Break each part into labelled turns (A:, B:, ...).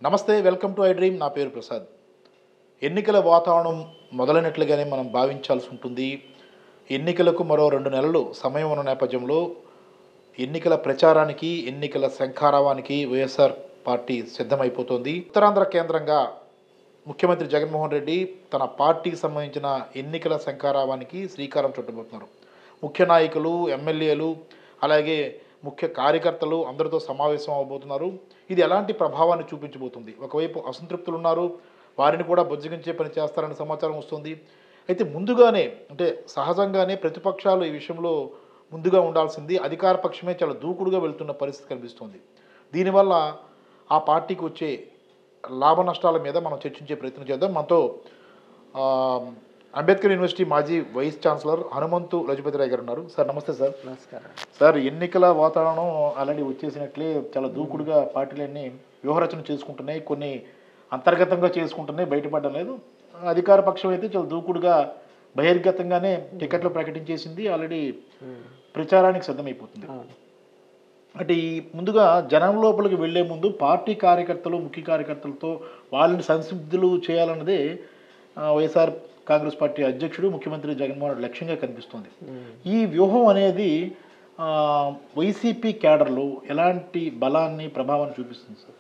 A: నమస్తే, welcome to I dream. నా పేరు ప్రసాద్. ఎన్నికల వాతావరణం మొదలైనట్లుగానే మనం భావించాల్సి ఉంటుంది. ఎన్నికలకు మరో 2 నెలలు సమయం ఉన్న నేపథ్యంలో ఎన్నికల ప్రచారానికి, ఎన్నికల శంఖారావానికి వైఎస్ఆర్ పార్టీ సిద్ధమైపోతోంది. ఉత్తరాంధ్ర కేంద్రంగా ముఖ్యమంత్రి జగన్మోహన్ రెడ్డి తన పార్టీకి సంబంధించిన ఎన్నికల శంఖారావానికి శ్రీకారం చుట్టబోతున్నారు. ముఖ్య నాయకులు, ఎమ్మెల్యేలు, అలాగే ముఖ్య కార్యకర్తలు అందరితో సమావేశం అవబోతున్నారు. ఇది ఎలాంటి ప్రభావాన్ని చూపించబోతుంది? ఒకవైపు అసంతృప్తులు ఉన్నారు, వారిని కూడా బుజ్జగించే పని చేస్తారని సమాచారం వస్తుంది. అయితే ముందుగానే అంటే సహజంగానే ప్రతిపక్షాలు ఈ విషయంలో ముందుగా ఉండాల్సింది. అధికార పక్షమే చాలా దూకుడుగా వెళ్తున్న పరిస్థితి కనిపిస్తుంది. దీనివల్ల ఆ పార్టీకి వచ్చే లాభ నష్టాల మీద మనం చర్చించే ప్రయత్నం చేద్దాం. మనతో అంబేద్కర్ యూనివర్సిటీ మాజీ వైస్ ఛాన్సలర్ హనుమంతు లజపతిరాయ్ గారు ఉన్నారు. సార్ నమస్తే. సార్
B: నమస్కారం
A: సార్. ఎన్నికల వాతావరణం ఆల్రెడీ వచ్చేసినట్లే చాలా దూకుడుగా పార్టీలన్నీ వ్యూహరచన చేసుకుంటున్నాయి. కొన్ని అంతర్గతంగా చేసుకుంటున్నాయి, బయటపడడం లేదు. అధికార పక్షం అయితే చాలా దూకుడుగా బహిర్గతంగానే టికెట్లు ప్రకటించేసింది. ఆల్రెడీ ప్రచారానికి సిద్ధమైపోతుంది. అంటే ఈ ముందుగా జనం లోపలికి వెళ్లే ముందు పార్టీ కార్యకర్తలు, ముఖ్య కార్యకర్తలతో వాళ్ళని సంసిద్ధులు చేయాలన్నదే వైఎస్ఆర్ కాంగ్రెస్ పార్టీ అధ్యక్షుడు ముఖ్యమంత్రి జగన్మోహన్ రెడ్డి లక్ష్యంగా కనిపిస్తుంది. ఈ వ్యూహం అనేది వైసీపీ క్యాడర్లో ఎలాంటి బలాన్ని, ప్రభావాన్ని చూపిస్తుంది సార్?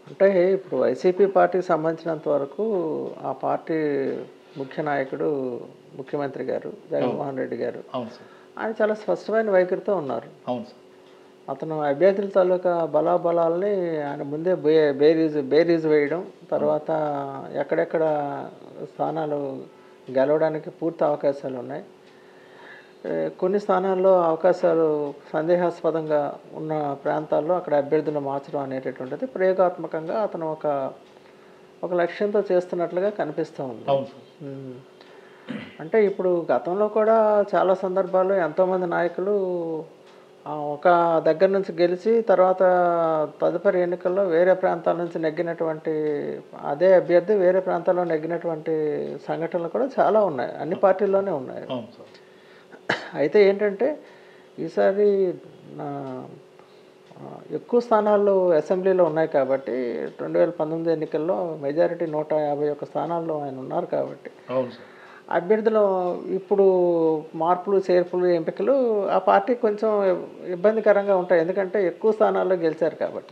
B: అంటే ఇప్పుడు వైసీపీ పార్టీకి సంబంధించినంత వరకు ఆ పార్టీ ముఖ్య నాయకుడు ముఖ్యమంత్రి గారు జగన్మోహన్ రెడ్డి గారు,
A: అవును సార్,
B: ఆయన చాలా స్పష్టమైన వైఖరితో ఉన్నారు.
A: అవును సార్.
B: అతను అభ్యర్థుల తాలూకా బలాబలాలని ఆయన ముందే బేరీజ్ వేయడం, తర్వాత ఎక్కడెక్కడ స్థానాలు గెలవడానికి పూర్తి అవకాశాలు ఉన్నాయి, కొన్ని స్థానాల్లో అవకాశాలు సందేహాస్పదంగా ఉన్న ప్రాంతాల్లో అక్కడ అభ్యర్థులు మార్చడం అనేటటువంటిది ప్రయోగాత్మకంగా అతను ఒక లక్ష్యంతో చేస్తున్నట్లుగా కనిపిస్తూ ఉంది. అంటే ఇప్పుడు గతంలో కూడా చాలా సందర్భాల్లో ఎంతోమంది నాయకులు ఒక దగ్గర నుంచి గెలిచి తర్వాత తదుపరి ఎన్నికల్లో వేరే ప్రాంతాల నుంచి నెగ్గినటువంటి అదే అభ్యర్థి వేరే ప్రాంతాల్లో నెగ్గినటువంటి సంఘటనలు కూడా చాలా ఉన్నాయి, అన్ని పార్టీల్లోనే ఉన్నాయి. అయితే ఏంటంటే ఈసారి ఎక్కువ స్థానాలు అసెంబ్లీలో ఉన్నాయి కాబట్టి 2019 ఎన్నికల్లో మెజారిటీ 151 స్థానాల్లో ఆయన ఉన్నారు కాబట్టి అభ్యర్థులు ఇప్పుడు మార్పులు, చేర్పులు, ఎంపికలు ఆ పార్టీ కొంచెం ఇబ్బందికరంగా ఉంటాయి. ఎందుకంటే ఎక్కువ స్థానాల్లో గెలిచారు కాబట్టి.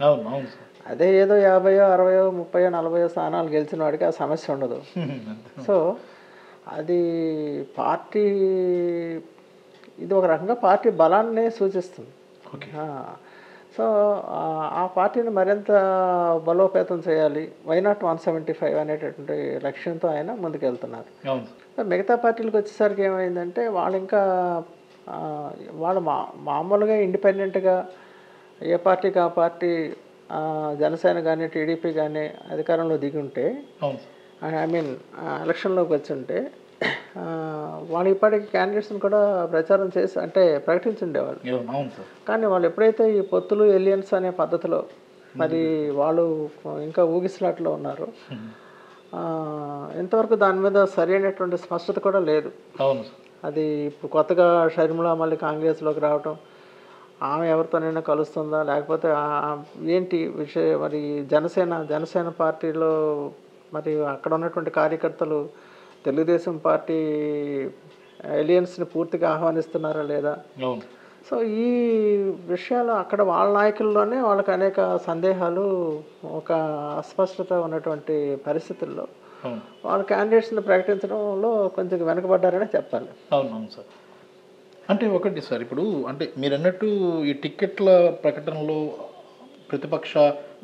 B: అదే ఏదో 50, 60, 30, 40 స్థానాలు గెలిచిన వాడికి ఆ సమస్య ఉండదు. సో అది పార్టీ, ఇది ఒక రకంగా పార్టీ బలాన్నే సూచిస్తుంది. సో ఆ పార్టీని మరింత బలోపేతం చేయాలి, వైనాట్ 175 అనేటటువంటి లక్ష్యంతో ఆయన ముందుకెళ్తున్నారు. మిగతా పార్టీలకు వచ్చేసరికి ఏమైందంటే వాళ్ళు మామూలుగా ఇండిపెండెంట్గా ఏ పార్టీకి ఆ పార్టీ, జనసేన కానీ టీడీపీ కానీ అధికారంలో దిగి ఉంటే, ఐ మీన్ ఎలక్షన్లోకి వచ్చి ఉంటే వాళ్ళు ఇప్పటికి క్యాండిడేట్స్ని కూడా ప్రచారం చేసి అంటే ప్రకటించుండేవాళ్ళు. కానీ వాళ్ళు ఎప్పుడైతే ఈ పొత్తులు, ఎలియన్స్ అనే పద్ధతిలో మరి వాళ్ళు ఇంకా ఊగిసలాట్లో ఉన్నారు, ఇంతవరకు దాని మీద సరైనటువంటి స్పష్టత కూడా లేదు. అది ఇప్పుడు కొత్తగా షర్మిల మళ్ళీ కాంగ్రెస్లోకి రావటం, ఆమె ఎవరితోనైనా కలుస్తుందా లేకపోతే ఏంటి విషయం, మరి జనసేన పార్టీలో మరి అక్కడ ఉన్నటువంటి కార్యకర్తలు తెలుగుదేశం పార్టీ ఎలియన్స్ని పూర్తిగా ఆహ్వానిస్తున్నారా లేదా? సో ఈ విషయాలు అక్కడ వాళ్ళ నాయకుల్లోనే వాళ్ళకి అనేక సందేహాలు, ఒక అస్పష్టత ఉన్నటువంటి పరిస్థితుల్లో వాళ్ళ క్యాండిడేట్స్ని ప్రకటించడంలో కొంచెం వెనకబడ్డారనే చెప్పాలి.
A: అవునవును సార్. అంటే ఒకటి సార్, ఇప్పుడు అంటే మీరు అన్నట్టు ఈ టిక్కెట్ల ప్రకటనలో ప్రతిపక్ష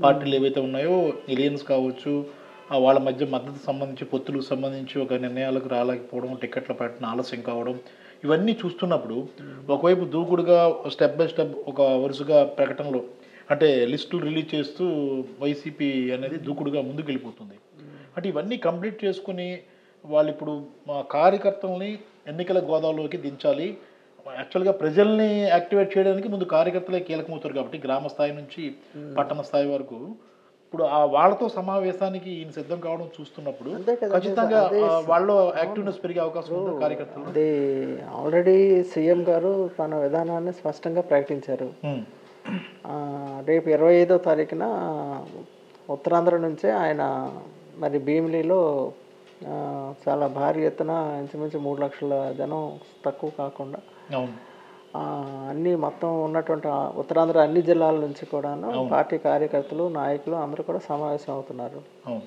A: పార్టీలు ఏవైతే ఉన్నాయో, ఎలియన్స్ కావచ్చు, వాళ్ళ మధ్య మద్దతు సంబంధించి, పొత్తులకు సంబంధించి ఒక నిర్ణయాలకు రాలేకపోవడం, టికెట్ల ప్రకటన ఆలస్యం కావడం, ఇవన్నీ చూస్తున్నప్పుడు ఒకవైపు దూకుడుగా స్టెప్ బై స్టెప్ ఒక వరుసగా ప్రకటనలు అంటే లిస్టులు రిలీజ్ చేస్తూ వైసీపీ అనేది దూకుడుగా ముందుకు వెళ్ళిపోతుంది. అంటే ఇవన్నీ కంప్లీట్ చేసుకుని వాళ్ళు ఇప్పుడు మా కార్యకర్తల్ని ఎన్నికల గోదావరిలోకి దించాలి. యాక్చువల్గా ప్రజల్ని యాక్టివేట్ చేయడానికి ముందు కార్యకర్తలే కీలకమవుతారు కాబట్టి గ్రామ స్థాయి నుంచి పట్టణ స్థాయి వరకు ఇప్పుడు వాళ్ళతో సమావేశానికి ఈయన సిద్ధం కావడం చూస్తున్నప్పుడు ఖచ్చితంగా వాళ్ళు యాక్టివ్నెస్ పెరిగే అవకాశం ఉంది కార్యకర్తలు.
B: అది ఆల్రెడీ సీఎం గారు తన విధానాన్ని స్పష్టంగా ప్రకటించారు. రేపు 25వ తారీఖున ఉత్తరాంధ్ర నుంచే ఆయన మరి భీమిలిలో చాలా భారీ ఎత్తున ఇంచుమించు 3 లక్షల జనం తక్కువ కాకుండా
A: అవును.
B: అన్నీ మొత్తం ఉన్నటువంటి ఉత్తరాంధ్ర అన్ని జిల్లాల నుంచి కూడాను పార్టీ కార్యకర్తలు నాయకులు అందరూ కూడా సమావేశం అవుతున్నారు.
A: అవును.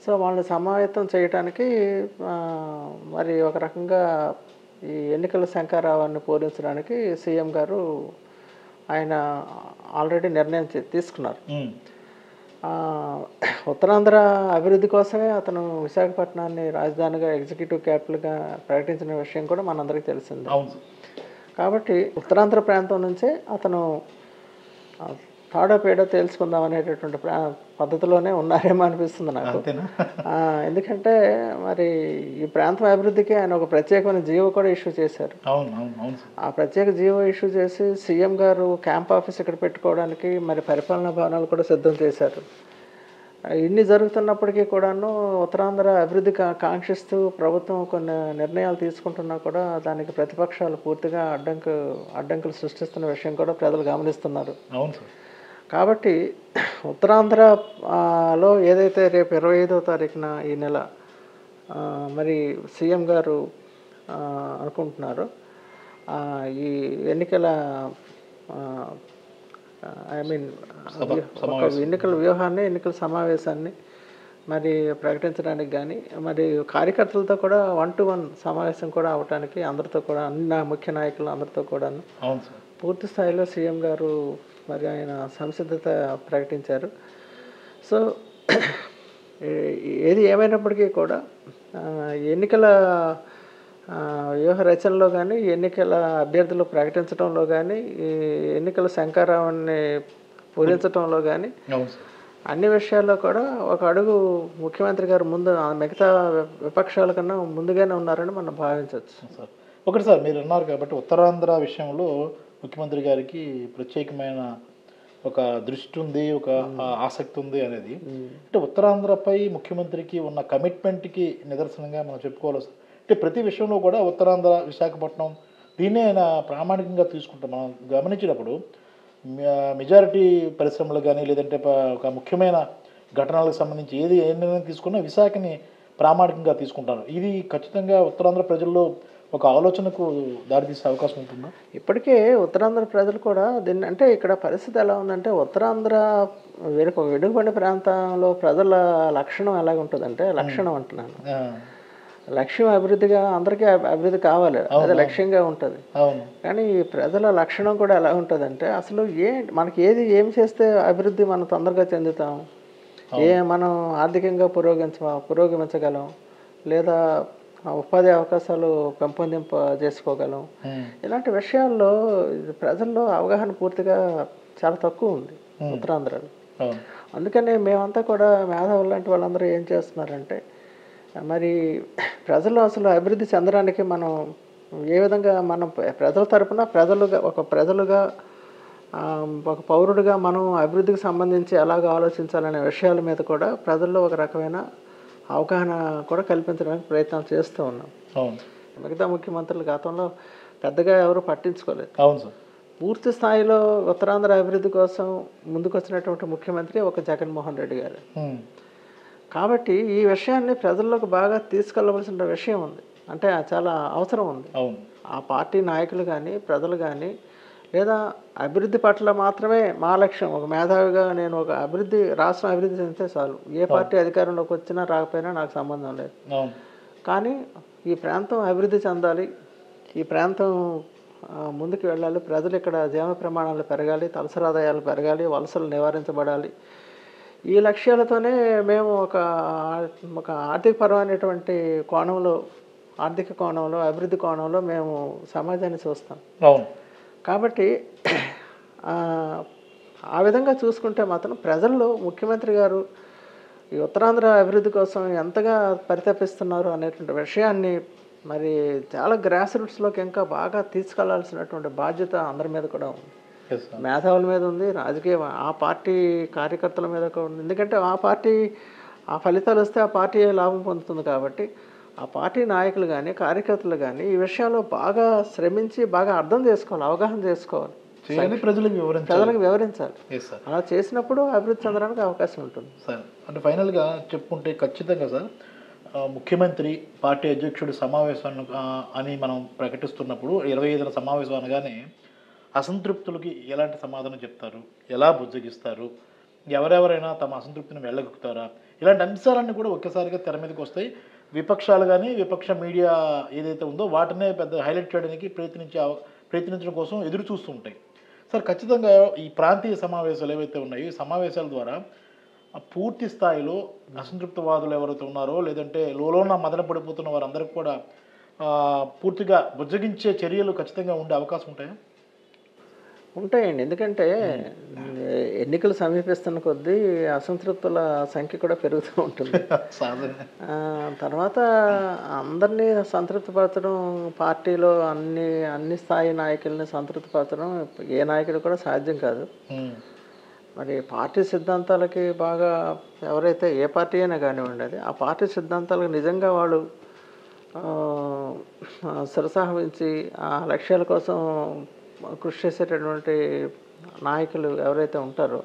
B: సో వాళ్ళని సమావేశం చేయడానికి మరి ఒక రకంగా ఈ ఎన్నికల శంఖారావాన్ని పూరించడానికి సీఎం గారు ఆయన ఆల్రెడీ నిర్ణయం తీసుకున్నారు. ఉత్తరాంధ్ర అభివృద్ధి కోసమే అతను విశాఖపట్నాన్ని రాజధానిగా ఎగ్జిక్యూటివ్ క్యాపిటల్గా ప్రకటించిన విషయం కూడా మనందరికీ తెలిసింది. కాబట్టి ఉత్తరాంధ్ర ప్రాంతం నుంచే అతను తాడో పేడో తేల్చుకుందాం అనేటటువంటి పద్ధతిలోనే ఉన్నారేమో అనిపిస్తుంది నాకు. ఎందుకంటే మరి ఈ ప్రాంతం అభివృద్ధికి ఆయన ఒక ప్రత్యేకమైన జీవో కూడా ఇష్యూ చేశారు. ఆ ప్రత్యేక జీవో ఇష్యూ చేసి సీఎం గారు క్యాంప్ ఆఫీస్ ఇక్కడ పెట్టుకోవడానికి మరి పరిపాలనా భవనాలు కూడా సిద్ధం చేశారు. ఇన్ని జరుగుతున్నప్పటికీ కూడాను ఉత్తరాంధ్ర అభివృద్ధి కాంక్షిస్తూ ప్రభుత్వం కొన్ని నిర్ణయాలు తీసుకుంటున్నా కూడా దానికి ప్రతిపక్షాలు పూర్తిగా అడ్డంకులు సృష్టిస్తున్న విషయం కూడా ప్రజలు గమనిస్తున్నారు. కాబట్టి ఉత్తరాంధ్రలో ఏదైతే రేపు 25వ తారీఖున ఈ నెల మరి సీఎం గారు అనుకుంటున్నారో ఈ ఎన్నికల ఎన్నికల వ్యూహాన్ని ఎన్నికల సమావేశాన్ని మరి ప్రకటించడానికి కానీ మరి కార్యకర్తలతో కూడా 1-to-1 సమావేశం కూడా అవడానికి అందరితో కూడా అన్ని ముఖ్య నాయకులు అందరితో కూడా పూర్తి స్థాయిలో సీఎం గారు మరి ఆయన సంసిద్ధత ప్రకటించారు. సో ఏది ఏమైనప్పటికీ కూడా ఎన్నికల వ్యూహ రచనలో కానీ ఎన్నికల అభ్యర్థులు ప్రకటించడంలో కానీ ఈ ఎన్నికల శంఖారావాన్ని పూరించడంలో కానీ అన్ని విషయాల్లో కూడా ఒక అడుగు ముఖ్యమంత్రి గారు ముందు మిగతా విపక్షాల కన్నా ముందుగానే ఉన్నారని మనం భావించవచ్చు.
A: ఒకటి సార్ మీరు అన్నారు కాబట్టి ఉత్తరాంధ్ర విషయంలో ముఖ్యమంత్రి గారికి ప్రత్యేకమైన ఒక దృష్టి ఉంది, ఒక ఆసక్తి ఉంది అనేది. అంటే ఉత్తరాంధ్రపై ముఖ్యమంత్రికి ఉన్న కమిట్మెంట్కి నిదర్శనంగా మనం చెప్పుకోవాలి. అంటే ప్రతి విషయంలో కూడా ఉత్తరాంధ్ర, విశాఖపట్నం దీన్నే ఆయన ప్రామాణికంగా తీసుకుంటాం. మనం గమనించినప్పుడు మెజారిటీ పరిశ్రమలు కానీ లేదంటే ఒక ముఖ్యమైన ఘటనలకు సంబంధించి ఏ నిర్ణయం తీసుకున్నా విశాఖని ప్రామాణికంగా తీసుకుంటారు. ఇది ఖచ్చితంగా ఉత్తరాంధ్ర ప్రజల్లో ఒక ఆలోచనకు దారితీసే అవకాశం ఉంటుందా?
B: ఇప్పటికే ఉత్తరాంధ్ర ప్రజలు కూడా దీన్ని అంటే ఇక్కడ పరిస్థితి ఎలా ఉందంటే ఉత్తరాంధ్ర వెనుకబడిన ప్రాంతంలో ప్రజల లక్షణం ఎలాగ ఉంటుందంటే లక్షణం అంటున్నాను లక్ష్యం అభివృద్ధిగా అందరికీ అభివృద్ధి కావాలి, అది లక్ష్యంగా ఉంటుంది. కానీ ఈ ప్రజల లక్షణం కూడా ఎలా ఉంటుందంటే అసలు మనకి ఏం చేస్తే అభివృద్ధి మనం తొందరగా చెందుతాం, మనం ఆర్థికంగా పురోగమించగలం, లేదా ఉపాధి అవకాశాలు చేసుకోగలం, ఇలాంటి విషయాల్లో ప్రజల్లో అవగాహన పూర్తిగా చాలా తక్కువ ఉంది ఉత్తరాంధ్రలో. అందుకనే మేమంతా కూడా మేధావులు లాంటి వాళ్ళందరూ ఏం చేస్తున్నారంటే మరి ప్రజలు అసలు అభివృద్ధి చెందడానికి మనం ఏ విధంగా మనం ప్రజల తరపున ప్రజలుగా ఒక పౌరుడిగా మనం అభివృద్ధికి సంబంధించి ఎలాగ ఆలోచించాలనే విషయాల మీద కూడా ప్రజల్లో ఒక రకమైన అవగాహన కూడా కల్పించడానికి ప్రయత్నం చేస్తూ ఉన్నాం. మిగతా ముఖ్యమంత్రులు గతంలో పెద్దగా ఎవరు పట్టించుకోలేదు. పూర్తి స్థాయిలో ఉత్తరాంధ్ర అభివృద్ధి కోసం ముందుకు వచ్చినటువంటి ముఖ్యమంత్రి ఒక జగన్మోహన్ రెడ్డి గారు. కాబట్టి ఈ విషయాన్ని ప్రజల్లోకి బాగా తీసుకెళ్ళవలసిన విషయం ఉంది, అంటే చాలా అవసరం ఉంది. ఆ పార్టీ నాయకులు కానీ ప్రజలు కానీ లేదా అభివృద్ధి పట్ల మాత్రమే మా లక్ష్యం, ఒక మేధావిగా నేను ఒక రాష్ట్రం అభివృద్ధి చెందితే చాలు, ఏ పార్టీ అధికారంలోకి వచ్చినా రాకపోయినా నాకు సంబంధం లేదు, కానీ ఈ ప్రాంతం అభివృద్ధి చెందాలి, ఈ ప్రాంతం ముందుకు వెళ్ళాలి, ప్రజలు ఇక్కడ జీవన ప్రమాణాలు పెరగాలి, తలసరి ఆదాయాలు పెరగాలి, వలసలు నివారించబడాలి, ఈ లక్ష్యాలతోనే మేము ఒక ఆర్థికపరమైనటువంటి ఆర్థిక కోణంలో అభివృద్ధి కోణంలో మేము సమాజాన్ని చూస్తాం. కాబట్టి ఆ విధంగా చూసుకుంటే మాత్రం ప్రజల్లో ముఖ్యమంత్రి గారు ఈ ఉత్తరాంధ్ర అభివృద్ధి కోసం ఎంతగా పరితపిస్తున్నారు అనేటువంటి విషయాన్ని మరి చాలా గ్రాస్ రూట్స్లోకి ఇంకా బాగా తీసుకెళ్లాల్సినటువంటి బాధ్యత అందరి మీద కూడా ఉంది. మేధావుల మీద ఉంది, ఆ పార్టీ కార్యకర్తల మీద కూడా ఉంది. ఎందుకంటే ఆ ఫలితాలు వస్తే ఆ పార్టీ లాభం పొందుతుంది. కాబట్టి ఆ పార్టీ నాయకులు కానీ కార్యకర్తలు కానీ ఈ విషయంలో బాగా శ్రమించి బాగా అర్థం చేసుకోవాలి, అవగాహన చేసుకోవాలి.
A: చేయాలి, ప్రజలకు
B: వివరించాలి.
A: Yes sir.
B: అలా చేసినప్పుడు అభివృద్ధి చెందడానికి అవకాశం ఉంటుంది
A: సార్. అంటే ఫైనల్గా చెప్పుకుంటే ఖచ్చితంగా సార్, ముఖ్యమంత్రి పార్టీ అధ్యక్షుడి సమావేశాన్ని అని మనం ప్రకటిస్తున్నప్పుడు 25న సమావేశం అనగానే అసంతృప్తులకి ఎలాంటి సమాధానం చెప్తారు, ఎలా బుజ్జగిస్తారు, ఎవరెవరైనా తమ అసంతృప్తిని వెళ్ళగొక్కుతారా, ఇలాంటి అంశాలన్నీ కూడా ఒక్కసారిగా తెర మీదకి వస్తాయి. విపక్షాలు కానీ విపక్ష మీడియా ఏదైతే ఉందో వాటినే పెద్ద హైలైట్ చేయడానికి ప్రయత్నించడం కోసం ఎదురు చూస్తూ ఉంటాయి. సార్ ఖచ్చితంగా ఈ ప్రాంతీయ సమావేశాలు ఏవైతే ఉన్నాయో ఈ సమావేశాల ద్వారా పూర్తి స్థాయిలో అసంతృప్తివాదులు ఎవరైతే ఉన్నారో లేదంటే లోన మదన పడిపోతున్న వారందరికీ కూడా పూర్తిగా బుజ్జగించే చర్యలు ఖచ్చితంగా ఉండే అవకాశం ఉంటాయా?
B: ఉంటాయండి. ఎందుకంటే ఎన్నికలు సమీపిస్తున్న కొద్దీ అసంతృప్తుల సంఖ్య కూడా పెరుగుతూ ఉంటుంది. తర్వాత అందరినీ సంతృప్తిపరచడం, పార్టీలో అన్ని స్థాయి నాయకుల్ని సంతృప్తిపరచడం ఏ నాయకుడు కూడా సాధ్యం కాదు. మరి పార్టీ సిద్ధాంతాలకి బాగా ఎవరైతే ఏ పార్టీ అయినా కానివ్వండి, అది ఆ పార్టీ సిద్ధాంతాలకు నిజంగా వాళ్ళు శిరసావహించి ఆ లక్ష్యాల కోసం కృషి చేసేటటువంటి నాయకులు ఎవరైతే ఉంటారో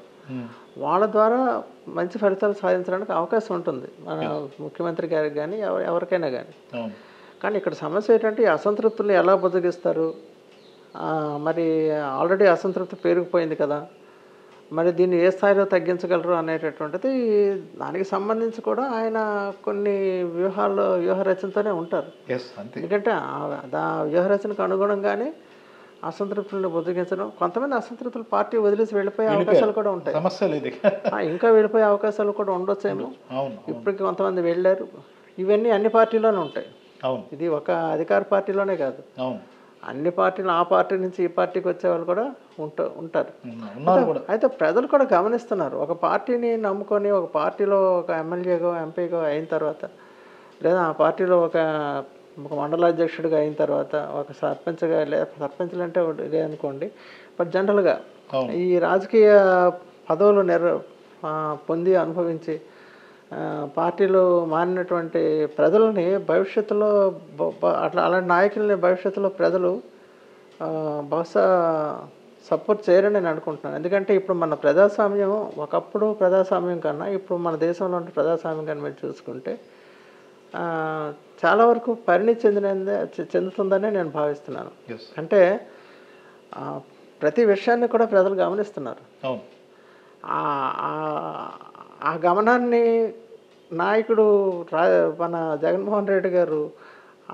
B: వాళ్ళ ద్వారా మంచి ఫలితాలు సాధించడానికి అవకాశం ఉంటుంది, మన ముఖ్యమంత్రి గారికి కానీ ఎవరికైనా కానీ. కానీ ఇక్కడ సమస్య ఏంటంటే ఈ అసంతృప్తులు ఎలా బుజ్జగిస్తారు? మరి ఆల్రెడీ అసంతృప్తి పెరిగిపోయింది కదా, మరి దీన్ని ఏ స్థాయిలో తగ్గించగలరు అనేటటువంటిది దానికి సంబంధించి కూడా ఆయన కొన్ని వ్యూహ రచనతోనే ఉంటారు. ఎందుకంటే ఆ వ్యూహ రచనకు అనుగుణంగానే అసంతృప్తులను బుజ్జగించడం, కొంతమంది అసంతృప్తులు పార్టీ వదిలేసి వెళ్ళిపోయే అవకాశాలు కూడా ఉంటాయి. ఇంకా వెళ్ళిపోయే అవకాశాలు కూడా ఉండొచ్చేమో. ఇప్పటికి కొంతమంది వెళ్ళారు. ఇవన్నీ అన్ని పార్టీలోనే ఉంటాయి. ఇది ఒక అధికార పార్టీలోనే కాదు, అన్ని పార్టీలు, ఆ పార్టీ నుంచి ఈ పార్టీకి వచ్చే వాళ్ళు కూడా ఉంటారు. అయితే ప్రజలు కూడా గమనిస్తున్నారు. ఒక పార్టీని నమ్ముకొని ఒక పార్టీలో ఒక ఎమ్మెల్యేగో ఎంపీగో అయిన తర్వాత, లేదా ఆ పార్టీలో ఒక మండలాధ్యక్షుడిగా అయిన తర్వాత, ఒక సర్పంచ్గా సర్పంచ్లు అంటే లేదనుకోండి, బట్ జనరల్గా ఈ రాజకీయ పదవులు పొంది అనుభవించి పార్టీలో మారినటువంటి ప్రజలని భవిష్యత్తులో అలాంటి నాయకుల్ని భవిష్యత్తులో ప్రజలు బహుశా సపోర్ట్ చేయరని నేను అనుకుంటున్నాను. ఎందుకంటే ఇప్పుడు మన ప్రజాస్వామ్యం, ఒకప్పుడు ప్రజాస్వామ్యం కన్నా ఇప్పుడు మన దేశంలో ఉన్న ప్రజాస్వామ్యం కానీ మీరు చూసుకుంటే చాలా వరకు పరిణితి చెందుతుందనే నేను భావిస్తున్నాను. అంటే ప్రతి విషయాన్ని కూడా ప్రజలు గమనిస్తున్నారు. ఆ గమనాన్ని నాయకుడు మన జగన్మోహన్ రెడ్డి గారు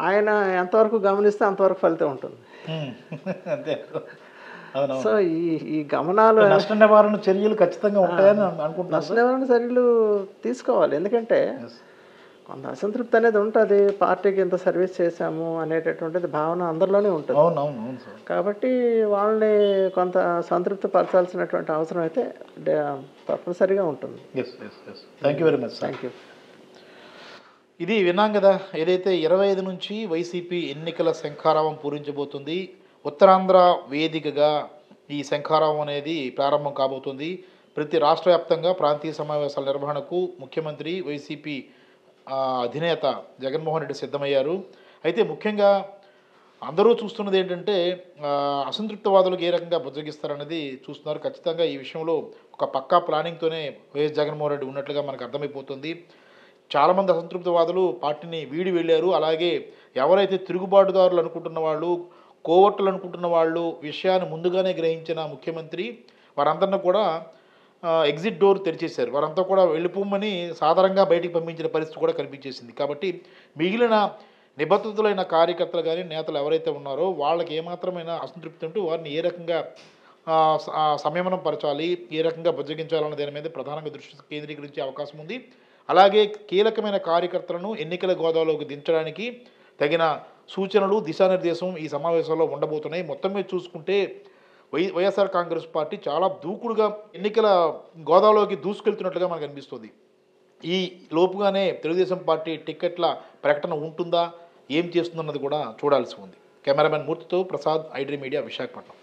B: ఆయన ఎంతవరకు గమనిస్తే అంతవరకు ఫలితం ఉంటుంది. సో ఈ గమనాలు,
A: నష్ట నివారణ చర్యలు ఖచ్చితంగా ఉంటాయని అనుకుంటున్నాను.
B: నష్ట నివారణ చర్యలు తీసుకోవాలి. ఎందుకంటే కొంత అసంతృప్తి అనేది ఉంటుంది. పార్టీకి ఇంత సర్వీస్ చేశాము అనేటటువంటిది భావన అందరిలోనే ఉంటుంది. కాబట్టి వాళ్ళని కొంత సంతృప్తి పరచాల్సినటువంటి అవసరం అయితే తప్పనిసరిగా ఉంటుంది.
A: Thank you very much.
B: Thank you.
A: ఇది విన్నాం కదా, ఏదైతే 25 నుంచి వైసీపీ ఎన్నికల శంఖారావం పూరించబోతుంది. ఉత్తరాంధ్ర వేదికగా ఈ శంఖారావం అనేది ప్రారంభం కాబోతుంది. ప్రతి రాష్ట్ర వ్యాప్తంగా ప్రాంతీయ సమావేశాల నిర్వహణకు ముఖ్యమంత్రి, వైసీపీ అధినేత జగన్మోహన్ రెడ్డి సిద్ధమయ్యారు. అయితే ముఖ్యంగా అందరూ చూస్తున్నది ఏంటంటే అసంతృప్తివాదులకు ఏ రకంగా బుజ్జగిస్తారనేది చూస్తున్నారు. ఖచ్చితంగా ఈ విషయంలో ఒక పక్కా ప్లానింగ్తోనే వైఎస్ జగన్మోహన్ రెడ్డి ఉన్నట్లుగా మనకు అర్థమైపోతుంది. చాలామంది అసంతృప్తివాదులు పార్టీని వీడి వెళ్ళారు. అలాగే ఎవరైతే తిరుగుబాటుదారులు అనుకుంటున్న వాళ్ళు, కోవట్లు అనుకుంటున్న వాళ్ళు విషయాన్ని ముందుగానే గ్రహించిన ముఖ్యమంత్రి వారందరినీ కూడా ఎగ్జిట్ డోర్ తెరిచేశారు. వారంతా కూడా వెళ్ళిపోమని సాధారణంగా బయటికి పంపించిన పరిస్థితి కూడా కనిపించేసింది. కాబట్టి మిగిలిన నిబద్ధతులైన కార్యకర్తలు కానీ నేతలు ఎవరైతే ఉన్నారో వాళ్ళకి ఏమాత్రమైన అసంతృప్తి ఉంటూ వారిని ఏ రకంగా సంయమనం పరచాలి, ఏ రకంగా బుజ్జగించాలన్న దాని మీద ప్రధానంగా దృష్టి కేంద్రీకరించే అవకాశం ఉంది. అలాగే కీలకమైన కార్యకర్తలను ఎన్నికల గోదాలోకి దించడానికి తగిన సూచనలు, దిశానిర్దేశం ఈ సమావేశంలో ఉండబోతున్నాయి. మొత్తం మీద చూసుకుంటే వైఎస్ఆర్ కాంగ్రెస్ పార్టీ చాలా దూకుడుగా ఎన్నికల గోదాలోకి దూసుకెళ్తున్నట్లుగా మనకు అనిపిస్తుంది. ఈ లోపుగానే తెలుగుదేశం పార్టీ టికెట్ల ప్రకటన ఉంటుందా, ఏం చేస్తుందన్నది కూడా చూడాల్సి ఉంది. కెమెరామెన్ మూర్తితో ప్రసాద్, ఐడ్రీ మీడియా, విశాఖపట్నం.